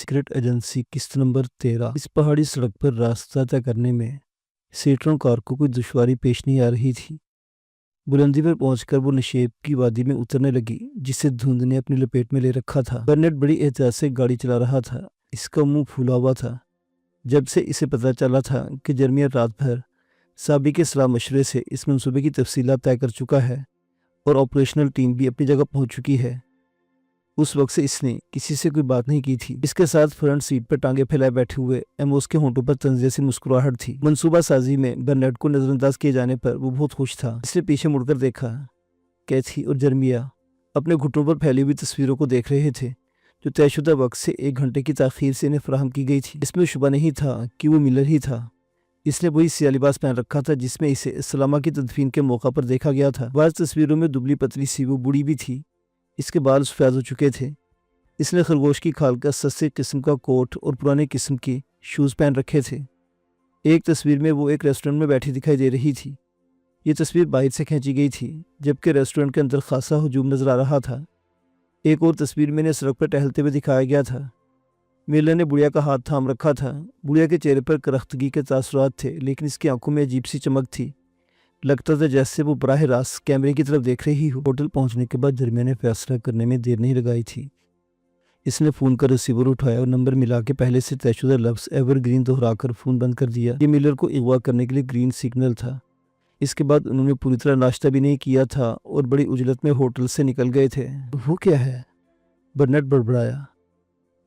Secret agency किस्त number 13। इस पहाड़ी सड़क पर रास्ता तय करने में सेट्रोन कार को कोई दुश्वारी पेश नहीं आ रही थी। बुलंदी पर पहुंचकर वो निशेब की वादी में उतरने लगी, जिसे धुंध ने अपनी लपेट में ले रखा था। बर्नेट बड़ी एहतियात से गाड़ी चला रहा था। इसका मुंह फूला हुआ था। जब से इसे पता चला था कि जर्मिया रात भर साबी के सलाह मशवरे से इस मंसूबे की तफसीलात तय कर चुका है और ऑपरेशनल टीम भी अपनी जगह पहुंच चुकी है, उस वक्त से इसने किसी से कोई बात नहीं की थी। इसके साथ फ्रंट सीट पर टांगे फैलाए बैठे हुए एमोस के होंठों पर तंज जैसी मुस्कुराहट थी। मंसूबा साजी में बर्नेट को नजरअंदाज किए जाने पर वो बहुत खुश था। इसने पीछे मुड़कर देखा। कैथी और जर्मिया अपने घुटनों पर फैली हुई तस्वीरों को देख रहे थे, जो तयशुदा वक्त से 1 घंटे की ताखीर से इन्हें फराहम की गई थी। इसमें शुबा नहीं था कि वो मिलर ही था। इसने वही सियाह लिबास पहन रखा था जिसमें इसे सलामा की तदफीन के मौका पर देखा गया था। बाज़ तस्वीरों में दुबली पतली सी वो बूढ़ी भी थी। इसके बाल सफ़ेद हो चुके थे। इसने खरगोश की खाल का सस्ते किस्म का कोट और पुराने किस्म के शूज़ पहन रखे थे। एक तस्वीर में वो एक रेस्टोरेंट में बैठी दिखाई दे रही थी। ये तस्वीर बाहर से खींची गई थी, जबकि रेस्टोरेंट के अंदर खासा हुजूम नजर आ रहा था। एक और तस्वीर में इन्हें सड़क पर टहलते हुए दिखाया गया था। मिलर ने बुढ़िया का हाथ थाम रखा था। बुढ़िया के चेहरे पर करख्तगी के तासुरात थे, लेकिन इसकी आंखों में अजीब सी चमक थी। लगता था जैसे वो बराह रास्त कैमरे की तरफ देख रही हो। होटल पहुंचने के बाद जर्मिया ने फैसला करने में देर नहीं लगाई थी। इसने फ़ोन का रिसीवर उठाया और नंबर मिला के पहले से तयशुदा लफ्ज़ एवरग्रीन दोहराकर फ़ोन बंद कर दिया। ये मिलर को अगवा करने के लिए ग्रीन सिग्नल था। इसके बाद उन्होंने पूरी तरह नाश्ता भी नहीं किया था और बड़ी उजलत में होटल से निकल गए थे। वो क्या है? बर्नेट बड़बड़ाया।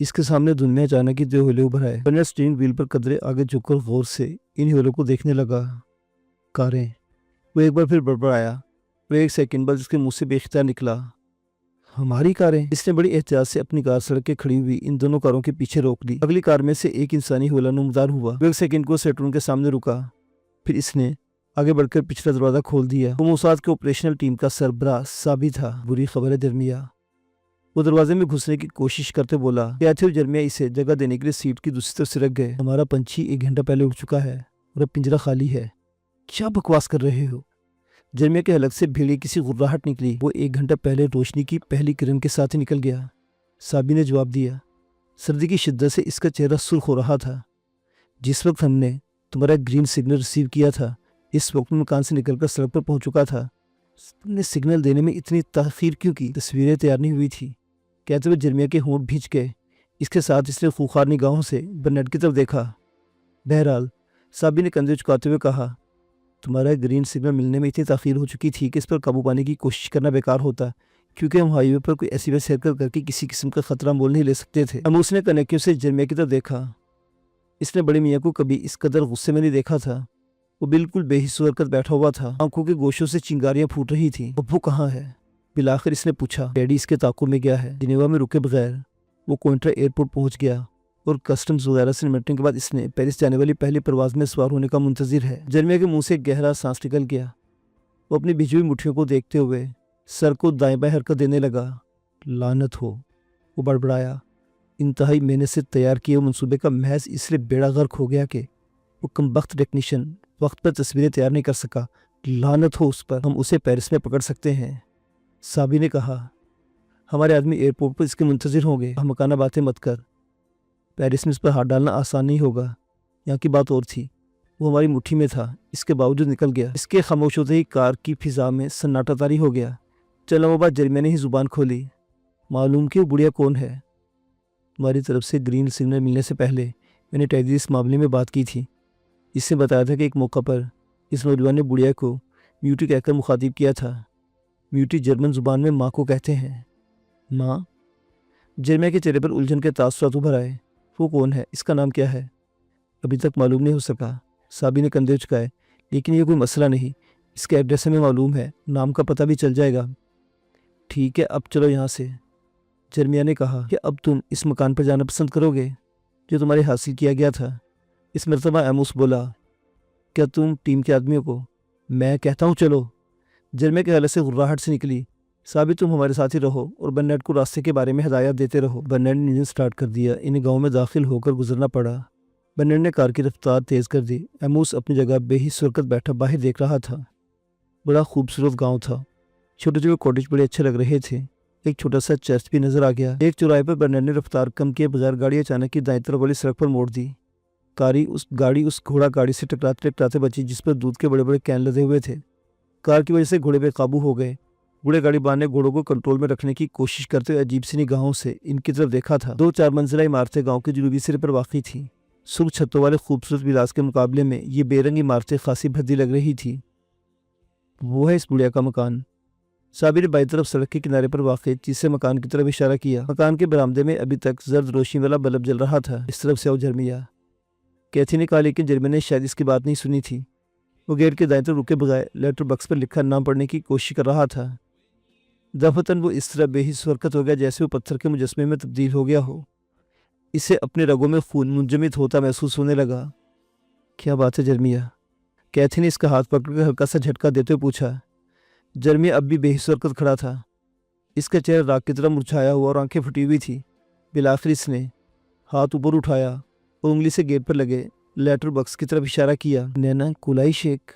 इसके सामने दुनिया अचानक ही 2 होले उभर आए। बर्नेट स्टीयरिंग व्हील पर कदरे आगे झुककर गौर से इन होलों को देखने लगा। कारें। वो एक बार फिर बड़बड़ाया और 1 सेकंड बाद उसके मुंह से बेख्तियार निकला, हमारी कारें। इसने बड़ी एहतियात से अपनी कार सड़क के खड़ी हुई इन दोनों कारों के पीछे रोक ली। अगली कार में से एक इंसानी होला नुमदार हुआ। 1 सेकंड को सेट्रोन के सामने रुका। फिर इसने आगे बढ़कर पिछला दरवाजा खोल दिया। वो मोसाद के ऑपरेशनल टीम का सरबराह साबी था। बुरी खबर है जर्मिया। वो दरवाजे में घुसने की कोशिश करते बोला। कैथी और जर्मिया इसे जगह देने के लिए सीट की दूसरी तरफ सिरक गए। हमारा पंछी 1 घंटा पहले उड़ चुका है और अब पिंजरा खाली है। क्या बकवास कर रहे हो? जर्मिया के हलक से भीड़ी किसी गुर्राहट निकली। वो 1 घंटा पहले रोशनी की पहली किरण के साथ ही निकल गया, साबी ने जवाब दिया। सर्दी की शिद्दत से इसका चेहरा सुर्ख हो रहा था। जिस वक्त हमने तुम्हारा ग्रीन सिग्नल रिसीव किया था, इस वक्त में मकान से निकलकर सड़क पर पहुंच चुका था। तुमने सिग्नल देने में इतनी ताखीर क्यों की? तस्वीरें तैयार नहीं हुई थी, कहते हुए जर्मिया के होंठ भींच गए। इसके साथ इसने खूंखार निगाहों से बर्नेट की तरफ देखा। बहरहाल साबी ने कंधे झुकाते हुए कहा, तुम्हारा ग्रीन सिग्नल मिलने में इतनी ताखीर हो चुकी थी कि इस पर काबू पाने की कोशिश करना बेकार होता, क्योंकि हम हाईवे पर कोई ऐसी वैसी हरकत करके किसी किस्म का खतरा मोल नहीं ले सकते थे। हम उसने कनैक्यों से जर्मिया की तरफ देखा। इसने बड़े मियाँ को कभी इस कदर गुस्से में नहीं देखा था। वो बिल्कुल बेहिस्सू हरकत बैठा हुआ था। आंखों के गोशों से चिंगारियां फूट रही थी। अब वो कहाँ है? बिलाखिर इसने पूछा। डैडी इसके ताकों में गया है। जिनेवा में रुके बगैर वो कोइंट्रा एयरपोर्ट पहुंच गया और कस्टम्स वगैरह से निपटने के बाद इसने पेरिस जाने वाली पहली परवाज में सवार होने का मुंतजिर है। जर्मिया के मुंह से गहरा सांस निकल गया। वो अपनी भिजी हुई मुट्ठियों को देखते हुए सर को दाएं बाएं हरकत देने लगा। लानत हो, वो बड़बड़ाया। इंतहाई मेहनत से तैयार किए मंसूबे का महज इसलिए बेड़ा गर्क हो गया कि वो कमबख्त टेक्नीशियन वक्त पर तस्वीरें तैयार नहीं कर सका। लानत हो उस पर। हम उसे पेरिस में पकड़ सकते हैं, साबी ने कहा। हमारे आदमी एयरपोर्ट पर इसके मुंतजिर होंगे। हम मकाना बातें मत कर। पेरिस में इस पर हाथ डालना आसान नहीं होगा। यहाँ की बात और थी। वो हमारी मुट्ठी में था, इसके बावजूद निकल गया। इसके खामोश होते ही कार की फिजा में सन्नाटा तारी हो गया। चलो वो बात जर्मिया ने ही जुबान खोली। मालूम कि वो बुढ़िया कौन है? तुम्हारी तरफ से ग्रीन सिग्नल मिलने से पहले मैंने टैडी इस मामले में बात की थी। इसने बताया था कि एक मौका पर इस नौजवान ने बुढ़िया को म्यूटी कहकर मुखातिब किया था। म्यूटी जर्मन जुबान में माँ को कहते हैं। माँ? जर्मिया के चेहरे पर उलझन के तासुरात उभर आए। वो कौन है? इसका नाम क्या है? अभी तक मालूम नहीं हो सका, साबी ने कंधे झुकाए। लेकिन ये कोई मसला नहीं, इसके एड्रेस हमें मालूम है, नाम का पता भी चल जाएगा। ठीक है, अब चलो यहाँ से। जर्मिया ने कहा कि अब तुम इस मकान पर जाना पसंद करोगे जो तुम्हारे हासिल किया गया था। इस मरतबा एमोस बोला, क्या तुम टीम के आदमियों को? मैं कहता हूँ चलो। जर्मिया के हालत से गुर्राहट से निकली, साबी तुम हमारे साथ ही रहो और बर्नेट को रास्ते के बारे में हिदायत देते रहो। बर्नेट ने इंजन स्टार्ट कर दिया। इन्हें गाँव में दाखिल होकर गुजरना पड़ा। बर्नेट ने कार की रफ्तार तेज़ कर दी। एमोस अपनी जगह बेहिस सुरकत बैठा बाहर देख रहा था। बड़ा खूबसूरत गाँव था। छोटे छोटे कॉटेज बड़े अच्छे लग रहे थे। ایک چھوٹا سا چرچ بھی نظر آ گیا۔ ایک چوراہے پر برنر نے رفتار کم کیے بغیر گاڑی اچانک کی دائیں طرف والی سڑک پر موڑ دی۔ گاڑی اس گھوڑا گاڑی سے ٹکراتے بچی جس پر دودھ کے بڑے بڑے کین لدے ہوئے تھے۔ کار کی وجہ سے گھوڑے بے قابو ہو گئے۔ بوڑھے گاڑی بان نے گھوڑوں کو کنٹرول میں رکھنے کی کوشش کرتے ہوئے عجیب سی نگاہوں سے ان کی طرف دیکھا تھا۔ 2-4 منزلہ عمارتیں گاؤں کے جنوبی سرے پر واقع تھیں۔ سرخ چھتوں والے خوبصورت ولاس کے مقابلے میں یہ بے رنگ عمارتیں خاصی بھدی لگ رہی تھی۔ وہ ہے اس بڑھیا کا مکان۔ صابر نے بائیں طرف سڑک کے کنارے پر واقع تیسرے مکان کی طرف اشارہ کیا۔ مکان کے برآمدے میں ابھی تک زرد روشنی والا بلب جل رہا تھا۔ اس طرف سے آؤ جرمیا، کیتھی نے کہا، لیکن جرمیا نے شاید اس کی بات نہیں سنی تھی۔ وہ گیٹ کے دائیں طرف رکے بغیر لیٹر باکس پر لکھا نام پڑھنے کی کوشش کر رہا تھا۔ دفعتاً وہ اس طرح بے حس حرکت ہو گیا جیسے وہ پتھر کے مجسمے میں تبدیل ہو گیا ہو۔ اسے اپنے رگوں میں خون منجمد ہوتا محسوس ہونے لگا۔ کیا بات ہے جرمیا؟ کیتھی نے اس کا ہاتھ پکڑ کر ہلکا سا جھٹکا دیتے ہوئے پوچھا۔ جرمیا اب بھی بے حس حرکت کھڑا تھا۔ اس کا چہرہ راکھ کی طرح مرجھایا ہوا اور آنکھیں پھٹی ہوئی تھی۔ بالآخر اس نے ہاتھ اوپر اٹھایا اور انگلی سے گیٹ پر لگے لیٹر باکس کی طرف اشارہ کیا۔ نینا کولائی شیک،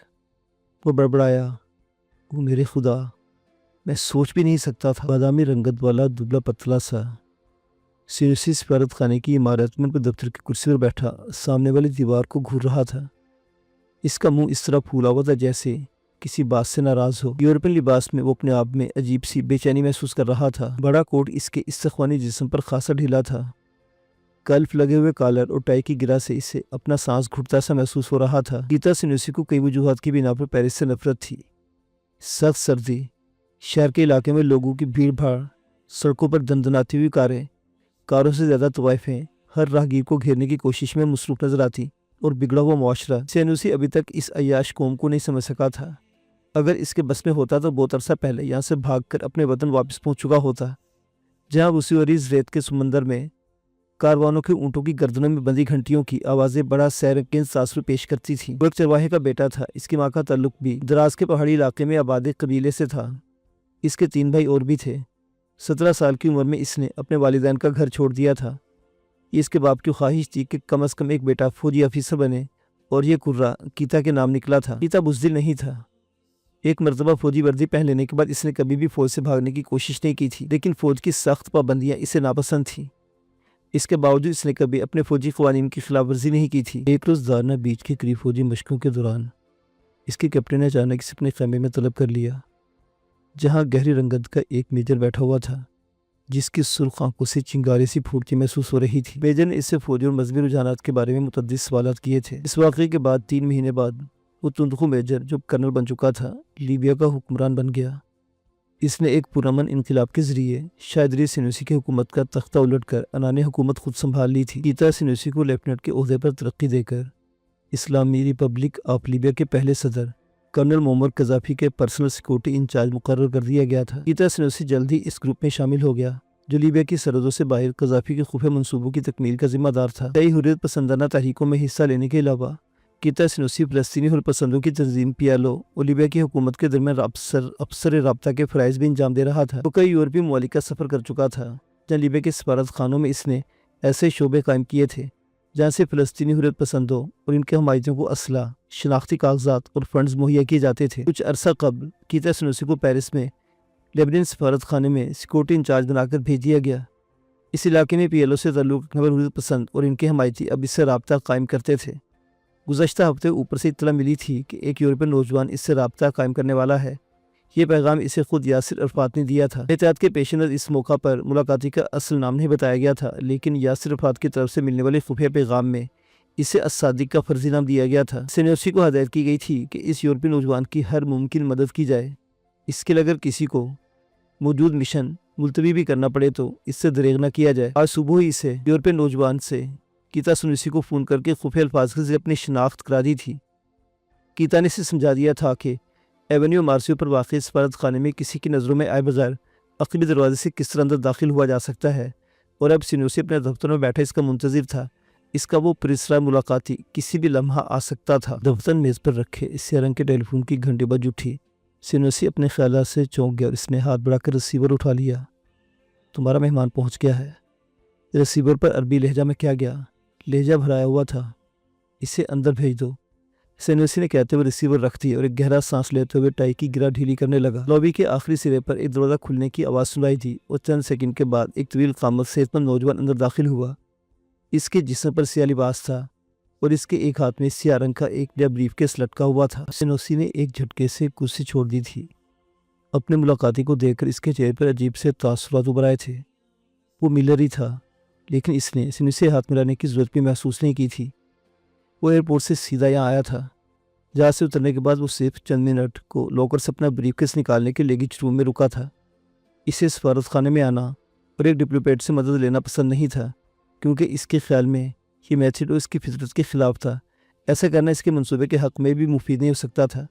وہ بڑبڑایا۔ وہ میرے خدا، میں سوچ بھی نہیں سکتا تھا۔ بادامی رنگت والا دبلا پتلا سا سینوسی سفارت خانے کی عمارت میں اپنے دفتر کی کرسی پر بیٹھا سامنے والی دیوار کو گھور رہا تھا۔ اس کا منہ اس طرح پھولا ہوا تھا جیسے کسی بات سے ناراض ہو۔ یورپین لباس میں وہ اپنے آپ میں عجیب سی بے چینی محسوس کر رہا تھا۔ بڑا کوٹ اس کے استخوانی جسم پر خاصا ڈھیلا تھا۔ کلف لگے ہوئے کالر اور ٹائی کی گرہ سے اسے اپنا سانس گھٹتا سا محسوس ہو رہا تھا۔ گیتا سینوسی کو کئی وجوہات کی بنا پر پیرس سے نفرت تھی۔ سخت سردی، شہر کے علاقے میں لوگوں کی بھیڑ بھاڑ، سڑکوں پر دندناتی ہوئی کاروں سے زیادہ طوائفیں ہر راہگیر کو گھیرنے کی کوشش میں مصروف نظر آتی، اور بگڑا ہوا معاشرہ۔ سینوسی ابھی تک اس عیاش قوم کو نہیں سمجھ سکا تھا۔ اگر اس کے بس میں ہوتا تو بہت عرصہ پہلے یہاں سے بھاگ کر اپنے وطن واپس پہنچ چکا ہوتا، جہاں اسی عریض ریت کے سمندر میں کاروانوں کے اونٹوں کی گردنوں میں بندھی گھنٹیوں کی آوازیں بڑا سیرنگیز تاثر پیش کرتی تھیں۔ وہ ایک چرواہے کا بیٹا تھا۔ اس کی ماں کا تعلق بھی دراز کے پہاڑی علاقے میں آباد ایک قبیلے سے تھا۔ اس کے 3 بھائی اور بھی تھے۔ 17 سال کی عمر میں اس نے اپنے والدین کا گھر چھوڑ دیا تھا۔ یہ اس کے باپ کی خواہش تھی کہ کم از کم ایک بیٹا فوجی افسر بنے، اور یہ کرہ کیتا کے نام نکلا تھا۔ کیتا بزدل نہیں تھا۔ ایک مرتبہ فوجی وردی پہن لینے کے بعد اس نے کبھی بھی فوج سے بھاگنے کی کوشش نہیں کی تھی، لیکن فوج کی سخت پابندیاں اسے ناپسند تھیں۔ اس کے باوجود اس نے کبھی اپنے فوجی قوانین کی خلاف ورزی نہیں کی تھی۔ ایک روز دارنا بیچ کے قریب فوجی مشقوں کے دوران اس کے کیپٹن نے اچانک اسے اپنے خیمے میں طلب کر لیا، جہاں گہری رنگت کا ایک میجر بیٹھا ہوا تھا جس کی سرخ آنکھوں سے چنگاری سی پھوٹتی محسوس ہو رہی تھی۔ میجر نے اس سے فوجی اور مذہبی رجحانات کے بارے میں متعدد سوالات کیے تھے۔ اس واقعے کے بعد 3 مہینے بعد وہ تندخو میجر جو کرنل بن چکا تھا لیبیا کا حکمران بن گیا۔ اس نے ایک پرامن انقلاب کے ذریعے شائدری سینوسی کی حکومت کا تختہ الٹ کر انانی حکومت خود سنبھال لی تھی۔ کیتا سینوسی کو لیفٹیننٹ کے عہدے پر ترقی دے کر اسلامی ریپبلک آف لیبیا کے پہلے صدر کرنل معمر قذافی کے پرسنل سیکورٹی انچارج مقرر کر دیا گیا تھا۔ کیتا سینوسی جلد ہی اس گروپ میں شامل ہو گیا جو لیبیا کی سرحدوں سے باہر قذافی کے خفیہ منصوبوں کی تکمیل کا ذمہ دار تھا۔ کئی حریت پسندانہ تحریکوں میں حصہ لینے کے علاوہ کیتا سینوسی فلسطینی حریت پسندوں کی تنظیم پیالو اور لیبیا کی حکومت کے درمیان افسر رابطہ کے فرائض بھی انجام دے رہا تھا۔ وہ کئی یورپی ممالک کا سفر کر چکا تھا، جہاں لیبیا کے سفارت خانوں میں اس نے ایسے شعبے قائم کیے تھے جہاں سے فلسطینی حریت پسندوں اور ان کے حمایتیوں کو اسلحہ، شناختی کاغذات اور فنڈز مہیا کیے جاتے تھے۔ کچھ عرصہ قبل کیتا سینوسی کو پیرس میں لیبنین سفارت خانے میں سیکورٹی انچارج بنا کر بھیج دیا گیا۔ اس علاقے میں پی ایل او سے تعلق رکھنے والے حریت پسند اور ان کے حمایتی اب اس سے رابطہ قائم کرتے تھے۔ گزشتہ ہفتے اوپر سے اطلاع ملی تھی کہ ایک یورپین نوجوان اس سے رابطہ قائم کرنے والا ہے۔ یہ پیغام اسے خود یاسر عرفات نے دیا تھا۔ احتیاط کے پیش نظر اس موقع پر ملاقاتی کا اصل نام نہیں بتایا گیا تھا، لیکن یاسر عرفات کی طرف سے ملنے والے خفیہ پیغام میں اسے الصادق کا فرضی نام دیا گیا تھا۔ سینوسی کو ہدایت کی گئی تھی کہ اس یورپی نوجوان کی ہر ممکن مدد کی جائے۔ اس کے لیے اگر کسی کو موجود مشن ملتوی بھی کرنا پڑے تو اس سے دریغ نہ کیا جائے۔ آج صبح ہی اسے یورپین نوجوان سے کیتا سینوسی کو فون کر کے خفیہ الفاظ سے اپنی شناخت کرا دی تھی۔ کیتا نے اسے سمجھا دیا تھا کہ ایونیو مارسیو پر واقع سفارت خانے میں کسی کی نظروں میں آئے بغیر عقبی دروازے سے کس طرح اندر داخل ہوا جا سکتا ہے، اور اب سینوسی اپنے دفتر میں بیٹھا اس کا منتظر تھا۔ اس کا وہ پرسرار ملاقاتی کسی بھی لمحہ آ سکتا تھا۔ دفتر میز پر رکھے اس سیاہ رنگ کے ٹیلی فون کی گھنٹی بج اٹھی۔ سینوسی اپنے خیالات سے چونک گیا اور اس نے ہاتھ بڑھا کر ریسیور اٹھا لیا۔ تمہارا مہمان پہنچ گیا ہے۔ ریسیور پر عربی لہجہ میں کیا گیا، لہجہ بھرایا ہوا تھا۔ اسے اندر بھیج دو۔ सेनुसी ने कहते हुए रिसीवर रख दिया और एक गहरा सांस लेते हुए टाई की गिरा ढीली करने लगा। लॉबी के आखिरी सिरे पर एक दरवाजा खुलने की आवाज़ सुनाई दी और चंद सेकंड के बाद एक तवील कामत सेहतमंद नौजवान अंदर दाखिल हुआ। इसके जिस्म पर सियाह लिबास था और इसके एक हाथ में सियाह रंग का एक नया ब्रीफकेस लटका हुआ था। सेनुसी ने एक झटके से कुर्सी छोड़ दी थी। अपने मुलाकाती को देखकर इसके चेहरे पर अजीब से तासुरात उभर आए थे। वो मिलर ही था, लेकिन इसने सेनुसी से हाथ मिलाने की ज़रूरत भी महसूस नहीं की थी। वो एयरपोर्ट से सीधा यहाँ आया था। जहाज से उतरने के बाद वो सिर्फ चंद मिनट को लॉकर से अपना ब्रीफकेस निकालने के लगेज रूम में रुका था। इसे सफारत खाने में आना और एक डिप्लोमेट से मदद लेना पसंद नहीं था, क्योंकि इसके ख्याल में ये मैथड इसकी फितरत के खिलाफ था। ऐसा करना इसके मंसूबे के हक़ में भी मुफीद नहीं हो सकता था।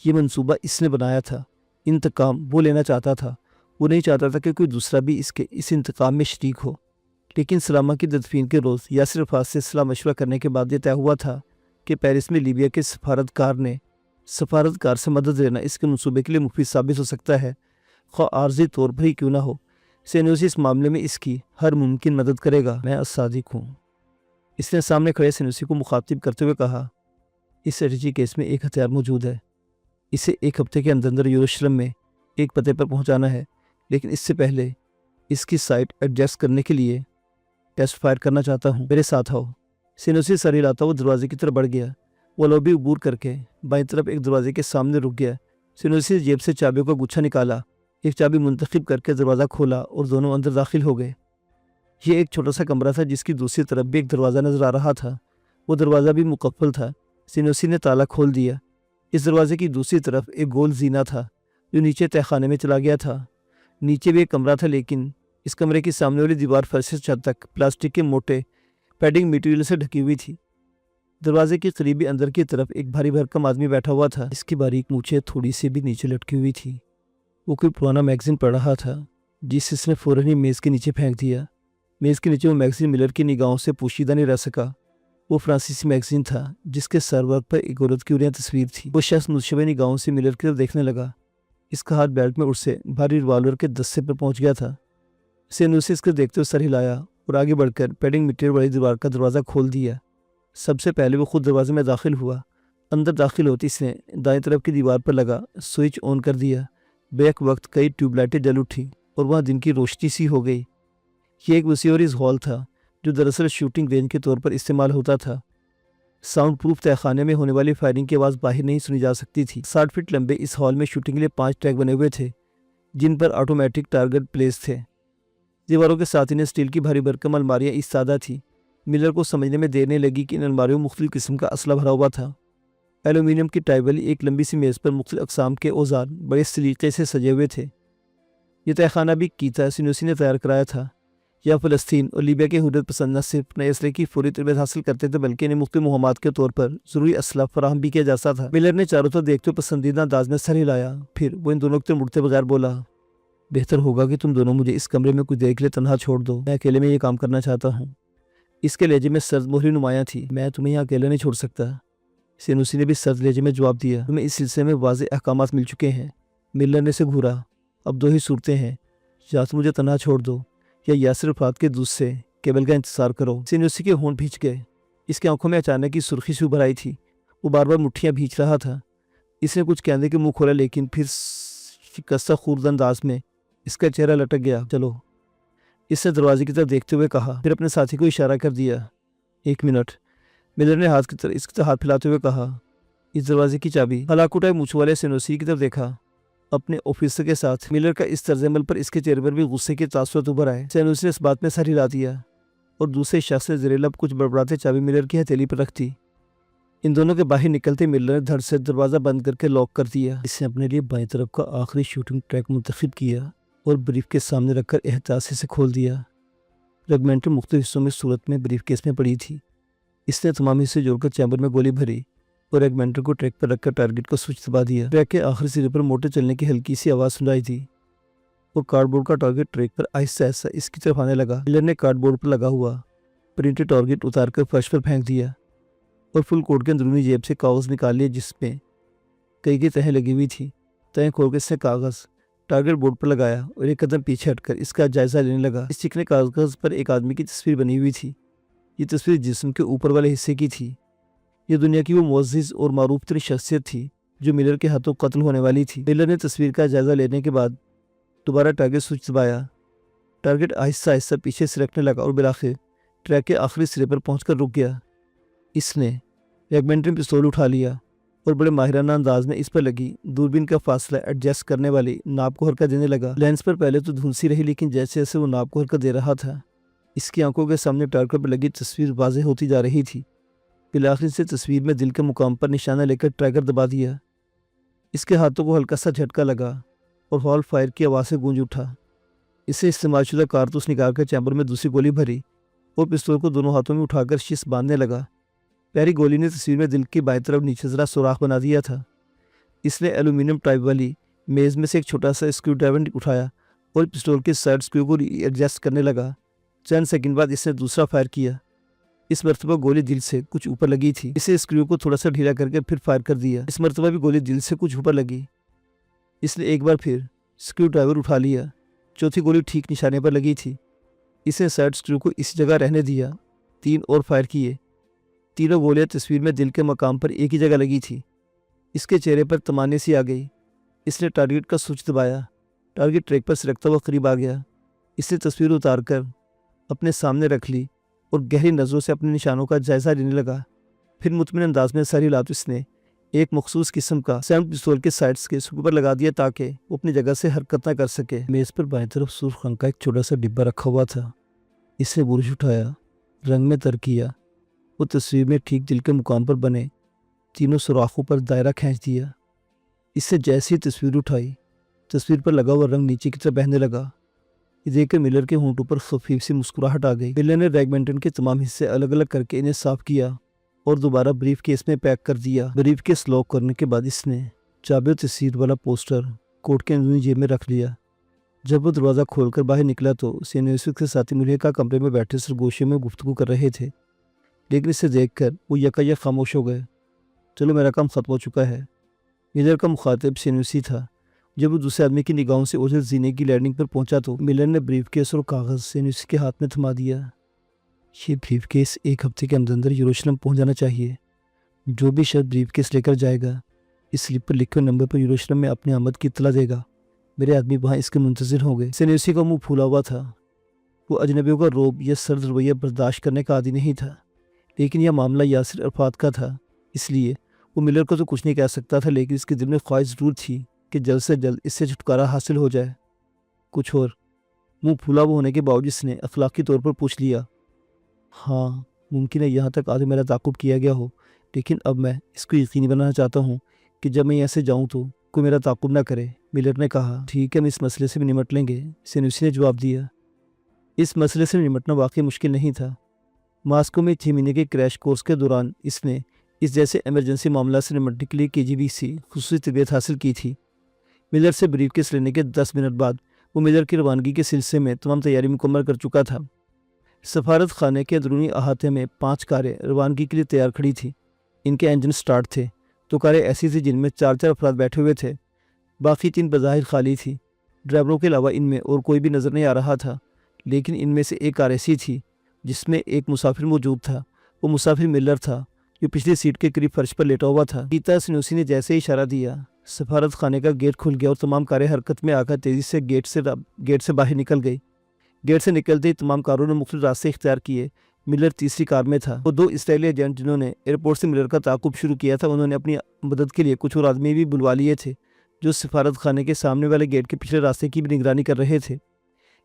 ये मंसूबा इसने बनाया था। इंतकाम वो लेना चाहता था। वो नहीं चाहता था कि कोई दूसरा भी इसके इस इंतकाम में शरीक हो। लेकिन सलामा की तदफीन के रोज़ यासिर अरफात से सलाह मशवरा करने के बाद यह तय हुआ था कि पेरिस में लीबिया के सफारतकार से मदद लेना इसके मंसूबे के लिए मुफीद साबित हो सकता है, ख्वाह आर्जी तौर पर ही क्यों ना हो। सेनुसी इस मामले में इसकी हर मुमकिन मदद करेगा। मैं असादिक हूँ, इसने सामने खड़े सेनुसी को मुखातिब करते हुए कहा। इस स्ट्रेटजी केस में एक हथियार मौजूद है। इसे एक हफ्ते के अंदर यरूशलेम में एक पते पर पहुँचाना है, लेकिन इससे पहले इसकी साइट एडजस्ट करने के लिए टेस्ट फायर करना चाहता हूँ। मेरे साथ आओ। सेनुसी सर हिलाता वो दरवाजे की तरफ बढ़ गया। वो लॉबी अबूर करके बाईं तरफ एक दरवाजे के सामने रुक गया। सेनुसी जेब से चाबियों का गुच्छा निकाला, एक चाबी मुंतखब करके दरवाज़ा खोला और दोनों अंदर दाखिल हो गए। ये एक छोटा सा कमरा था जिसकी दूसरी तरफ भी एक दरवाज़ा नज़र आ रहा था। वो दरवाज़ा भी मुकफ़्फ़ल था। सेनुसी ने ताला खोल दिया। इस दरवाजे की दूसरी तरफ एक गोल जीना था जो नीचे तहखाने में चला गया था। नीचे भी एक कमरा था, लेकिन इस कमरे की सामने वाली दीवार फर्श से छत तक प्लास्टिक के मोटे पैडिंग मटीरियल से ढकी हुई थी। दरवाजे के करीबी अंदर की तरफ एक भारी भरकम आदमी बैठा हुआ था। इसकी बारीक मूछें थोड़ी सी भी नीचे लटकी हुई थी। वो कोई पुराना मैगज़ीन पढ़ रहा था, जिसे इसने फ़ौरन ही मेज़ के नीचे फेंक दिया। मेज़ के नीचे वो मैगज़ीन मिलर की निगाहों से पोशीदा नहीं रह सका। वो फ्रांसीसी मैगज़ीन था जिसके सरवर्क पर एक औरत की उरिया तस्वीर थी। वो शख्स मुतशब्बिह निगाहों से मिलर की तरफ देखने लगा। इसका हाथ बेल्ट में उससे भारी रिवाल्वर के दस्ते पर पहुंच गया था। सेनुसी इसको देखते हुए सर हिलाया और आगे बढ़कर पैडिंग मटीरियल वाली दीवार का दरवाज़ा खोल दिया। सबसे पहले वो खुद दरवाजे में दाखिल हुआ। अंदर दाखिल होती इसने दाएं तरफ की दीवार पर लगा स्विच ऑन कर दिया। बैक वक्त कई ट्यूबलाइटें जल उठी और वहाँ दिन की रोशनी सी हो गई। ये एक वसीअरीज हॉल था जो दरअसल शूटिंग रेंज के तौर पर इस्तेमाल होता था। साउंड प्रूफ तहखाने में होने वाली फायरिंग की आवाज़ बाहर नहीं सुनी जा सकती थी। 60 फीट लंबे इस हॉल में शूटिंग के लिए 5 ट्रैक बने हुए थे, जिन पर ऑटोमेटिक टारगेट प्लेस थे। दीवारों के साथ इन्हें स्टील की भारी भरकम अलमारियाँ इस्तादा थी। मिलर को समझने में देर नहीं लगी कि इन अलमारियों में मुख्तलिफ किस्म का असला भरा हुआ था। एल्यूमिनियम की टाइप वाली एक लंबी सी मेज़ पर मुख्तलिफ अक़साम के औजार बड़े सलीके से सजे हुए थे। यह तहखाना भी कीता सेनुसी ने तैयार कराया था। या फ़लस्तीन और लीबिया के हुर्रियत पसंद न सिर्फ नए असले की फौरी तरबियत हासिल करते थे, बल्कि इन्हें मुख्तलिफ मुहम्मात के तौर पर ज़रूरी असला फराहम भी किया जाता था। मिलर ने चारों तरफ देखते हुए पसंदीदा अंदाज में सर हिलाया। फिर वो इन दोनों की तरफ मुड़ते बगैर बोला, बेहतर होगा कि तुम दोनों मुझे इस कमरे में कुछ देर के लिए तनहा छोड़ दो। मैं अकेले में ये काम करना चाहता हूँ। इसके लहजे में सर्द मोहरी नुमायाँ थी। मैं तुम्हें यहाँ अकेले नहीं छोड़ सकता। सेनुसी ने भी सर्द लहजे में जवाब दिया। तुम्हें इस सिलसिले में वाज़ेह अहकामात मिल चुके हैं। मिलर ने से घूरा। अब दो ही सूरतें हैं, या तो मुझे तनहा छोड़ दो या यासिर अरफात के दूसरे केबल का इंतजार करो। सेनुसी के होंठ भींच गए। इसकी आंखों में अचानक की सुर्खी से उभर आई थी। वो बार बार मुट्ठियाँ भींच रहा था। इसने कुछ कहने के मुँह खोला, लेकिन फिर शिकस्ता खूर्द अंदाज में इसका चेहरा लटक गया। चलो, इसने दरवाजे की तरफ देखते हुए कहा, फिर अपने साथी को इशारा कर दिया। 1 मिनट। मिलर ने हाथ की तरफ इसकी तरफ हाथ फैलाते हुए कहा, इस दरवाजे की चाबी। हलाकुटाई मूछ वाले सेनुसी की तरफ देखा। अपने ऑफिसर के साथ मिलर का इस तर्ज अमल पर इसके चेहरे पर भी गुस्से के तासुरात उभर आए। सेनुसी ने इस बात में सर हिला दिया और दूसरे शख्स ने ज़ेरे-लब कुछ बड़बड़ाते चाबी मिलर की हथेली पर रख दी। इन दोनों के बाहर निकलते मिलर ने धड़ से दरवाज़ा बंद करके लॉक कर दिया। इसने अपने लिए बाएं तरफ का आखिरी शूटिंग ट्रैक मुंतखब किया और ब्रीफ के सामने रखकर एहतियात से खोल दिया। फ्रेगमेंटें मुख्तलिफ हिस्सों में सूरत में ब्रीफ केस में पड़ी थी। इसने तमाम हिस्से जोड़कर चैम्बर में गोली भरी और एगमेंटर को ट्रैक पर रखकर टारगेट को स्विच दबा दिया। ट्रैक के आखिरी सिरे पर मोटर चलने की हल्की सी आवाज़ सुनाई दी और कार्डबोर्ड का टारगेट ट्रैक पर आहिस्ता आहिस्ता इसकी तरफ आने लगा। मिलर ने कार्डबोर्ड पर लगा हुआ प्रिंटेड टारगेट उतारकर फर्श पर फेंक दिया और फुल कोट के अंदरूनी जेब से कागज़ निकाल लिया, जिसमें कई तहें लगी हुई थी। तहें खोल कर इसने कागज़ टारगेट बोर्ड पर लगाया और एक कदम पीछे हटकर इसका जायज़ा लेने लगा। इस चिकने कागज़ पर एक आदमी की तस्वीर बनी हुई थी। ये तस्वीर जिस्म के ऊपर वाले हिस्से की थी। یہ دنیا کی وہ معزز اور معروف ترین شخصیت تھی جو ملر کے ہاتھوں قتل ہونے والی تھی۔ ملر نے تصویر کا جائزہ لینے کے بعد دوبارہ ٹارگٹ سوئچ دبایا۔ ٹارگٹ آہستہ آہستہ پیچھے سرکنے لگا اور بالآخر ٹریک کے آخری سرے پر پہنچ کر رک گیا۔ اس نے ریگمنٹن پستول اٹھا لیا اور بڑے ماہرانہ انداز میں اس پر لگی دوربین کا فاصلہ ایڈجسٹ کرنے والی ناپ کو حرکت دینے لگا۔ لینس پر پہلے تو دھند سی رہی، لیکن جیسے جیسے وہ ناپ کو حرکت دے رہا تھا اس کی آنکھوں کے سامنے ٹارگٹ پر لگی تصویر واضح ہوتی جا رہی تھی۔ بالآخر سے تصویر میں دل کے مقام پر نشانہ لے کر ٹریگر دبا دیا۔ اس کے ہاتھوں کو ہلکا سا جھٹکا لگا اور ہال فائر کی آواز سے گونج اٹھا۔ اسے استعمال شدہ کارتوس نکال کر چیمبر میں دوسری گولی بھری اور پستول کو دونوں ہاتھوں میں اٹھا کر شیش باندھنے لگا۔ پہلی گولی نے تصویر میں دل کی بائیں طرف نیچے ذرا سوراخ بنا دیا تھا۔ اس نے ایلومینیم ٹائپ والی میز میں سے ایک چھوٹا سا اسکریو ڈرائیور اٹھایا اور پستول کے سائڈ اسکریو کو ایڈجسٹ کرنے لگا۔ چند سیکنڈ بعد اس نے دوسرا فائر کیا۔ اس مرتبہ گولی دل سے کچھ اوپر لگی تھی۔ اسے اسکریو کو تھوڑا سا ڈھیلا کر کے پھر فائر کر دیا۔ اس مرتبہ بھی گولی دل سے کچھ اوپر لگی۔ اس نے ایک بار پھر اسکریو ڈرائیور اٹھا لیا۔ چوتھی گولی ٹھیک نشانے پر لگی تھی۔ اس نے سائڈ اسکریو کو اسی جگہ رہنے دیا۔ 3 اور فائر کیے۔ تینوں گولیاں تصویر میں دل کے مقام پر ایک ہی جگہ لگی تھی۔ اس کے چہرے پر طمانینی سی آ گئی۔ اس نے ٹارگٹ کا سوئچ دبایا۔ ٹارگٹ ٹریک پر سرکتا ہوا قریب آ گیا۔ اس نے تصویر اتار کر اپنے سامنے رکھ لی اور گہری نظروں سے اپنے نشانوں کا جائزہ لینے لگا۔ پھر مطمئن انداز میں سر ہلا تو اس نے ایک مخصوص قسم کا سیمپ پستول کے سائڈز کے سکیو پر لگا دیا تاکہ وہ اپنی جگہ سے حرکت نہ کر سکے۔ میز پر بائیں طرف سرخ رنگ کا ایک چھوٹا سا ڈبہ رکھا ہوا تھا۔ اس نے برش اٹھایا، رنگ میں تر کیا اور تصویر میں ٹھیک دل کے مقام پر بنے تینوں سوراخوں پر دائرہ کھینچ دیا۔ اس سے جیسی تصویر اٹھائی، تصویر پر لگا ہوا رنگ نیچے کی طرف بہنے لگا۔ یہ دیکھ کر ملر کے ہونٹوں پر خفیف سی مسکراہٹ آ گئی۔ ملر نے ریگمنٹن کے تمام حصے الگ الگ کر کے انہیں صاف کیا اور دوبارہ بریف کیس میں پیک کر دیا۔ بریف کیس لاک کرنے کے بعد اس نے چابی اور تصویر والا پوسٹر کوٹ کے اندرونی جیب میں رکھ لیا۔ جب وہ دروازہ کھول کر باہر نکلا تو سینوسی کے ساتھی ملیکا کمرے میں بیٹھے سرگوشے میں گفتگو کر رہے تھے، لیکن اسے دیکھ کر وہ یکایک خاموش ہو گئے۔ چلو میرا کام ختم ہو چکا ہے۔ ملر کا مخاطب سینوسی تھا۔ جب وہ دوسرے آدمی کی نگاہوں سے اوجھل زینے کی لینڈنگ پر پہنچا تو ملر نے بریف کیس اور کاغذ سینوسی کے ہاتھ میں تھما دیا۔ یہ بریف کیس 1 ہفتے کے اندر یروشلم پہنچ جانا چاہیے۔ جو بھی شخص بریف کیس لے کر جائے گا اس سلپ پر لکھے نمبر پر یروشلم میں اپنی آمد کی اطلاع دے گا۔ میرے آدمی وہاں اس کے منتظر ہوں گے۔ سینوسی کا منہ پھولا ہوا تھا۔ وہ اجنبیوں کا رعب یا سرد رویہ برداشت کرنے کا عادی نہیں تھا، لیکن یہ معاملہ یاسر عرفات کا تھا، اس لیے وہ ملر کو تو کچھ نہیں کہہ سکتا تھا، لیکن اس کے دل میں خواہش ضرور تھی کہ جلد سے جلد اس سے چھٹکارا حاصل ہو جائے۔ کچھ اور منہ پھولا ہوا ہونے کے باوجود اس نے اخلاقی طور پر پوچھ لیا، ہاں ممکن ہے یہاں تک آدمی میرا تعاقب کیا گیا ہو، لیکن اب میں اس کو یقینی بنانا چاہتا ہوں کہ جب میں یہاں سے جاؤں تو کوئی میرا تعاقب نہ کرے۔ ملر نے کہا، ٹھیک ہے ہم اس مسئلے سے بھی نمٹ لیں گے۔ سینوسی نے جواب دیا۔ اس مسئلے سے نمٹنا واقعی مشکل نہیں تھا۔ ماسکو میں 6 مہینے کے کریش کورس کے دوران اس نے اس جیسے ایمرجنسی معاملات سے نمٹنے کے لیے KGB سے خصوصی تربیت حاصل کی تھی۔ ملر سے بریف کیس لینے کے 10 منٹ بعد وہ ملر کی روانگی کے سلسلے میں تمام تیاری مکمل کر چکا تھا۔ سفارت خانے کے اندرونی احاطے میں 5 کاریں روانگی کے لیے تیار کھڑی تھیں۔ ان کے انجن سٹارٹ تھے تو کاریں ایسی تھیں جن میں 4 افراد بیٹھے ہوئے تھے، باقی 3 بظاہر خالی تھی۔ ڈرائیوروں کے علاوہ ان میں اور کوئی بھی نظر نہیں آ رہا تھا، لیکن ان میں سے ایک کار ایسی تھی جس میں ایک مسافر موجود تھا۔ وہ مسافر ملر تھا جو پچھلی سیٹ کے قریب فرش پر لیٹا ہوا تھا۔ گیتا سینوسی نے جیسے ہی اشارہ دیا، سفارت خانے کا گیٹ کھل گیا اور تمام کاریں حرکت میں آ کر تیزی سے گیٹ سے باہر نکل گئی۔ گیٹ سے نکلتے ہی تمام کاروں نے مختلف راستے اختیار کیے۔ ملر تیسری کار میں تھا۔ وہ 2 اسرائیلی ایجنٹ جنہوں نے ایئرپورٹ سے ملر کا تعاقب شروع کیا تھا، انہوں نے اپنی مدد کے لیے کچھ اور آدمی بھی بلوا لیے تھے جو سفارت خانے کے سامنے والے گیٹ کے پچھلے راستے کی بھی نگرانی کر رہے تھے۔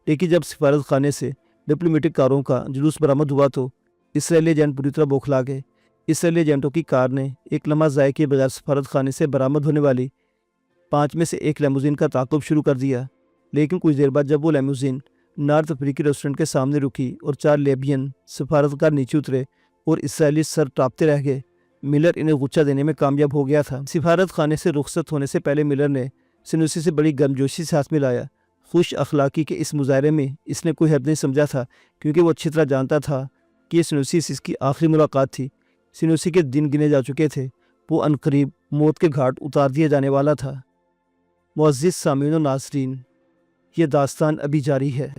لیکن جب سفارت خانے سے ڈپلومیٹک کاروں کا جلوس برآمد ہوا تو اسرائیلی ایجنٹ پوری طرح بوکھلا گئے۔ اسرائیلی ایجنٹوں کی کار نے ایک لمحہ ضائع کیے بغیر سفارت خانے سے برآمد ہونے والی 5 میں سے ایک لیموزین کا تعاقب شروع کر دیا، لیکن کچھ دیر بعد جب وہ لیموزین نارتھ افریقی ریسٹورنٹ کے سامنے رکی اور 4 لیبین سفارتکار نیچے اترے اور اسرائیلی سر ٹاپتے رہ گئے، ملر انہیں غصہ دینے میں کامیاب ہو گیا تھا۔ سفارت خانے سے رخصت ہونے سے پہلے ملر نے سینوسی سے بڑی گرمجوشی سے ہاتھ ملایا۔ خوش اخلاقی کے اس مظاہرے میں اس نے کوئی حد نہیں سمجھا تھا، کیونکہ وہ اچھی طرح جانتا تھا کہ یہ سینوسی سے اس کی آخری ملاقات تھی۔ سینوسی کے دن گنے جا چکے تھے، وہ عنقریب موت کے گھاٹ اتار دیا جانے والا تھا۔ معزز سامعین و ناظرین، یہ داستان ابھی جاری ہے۔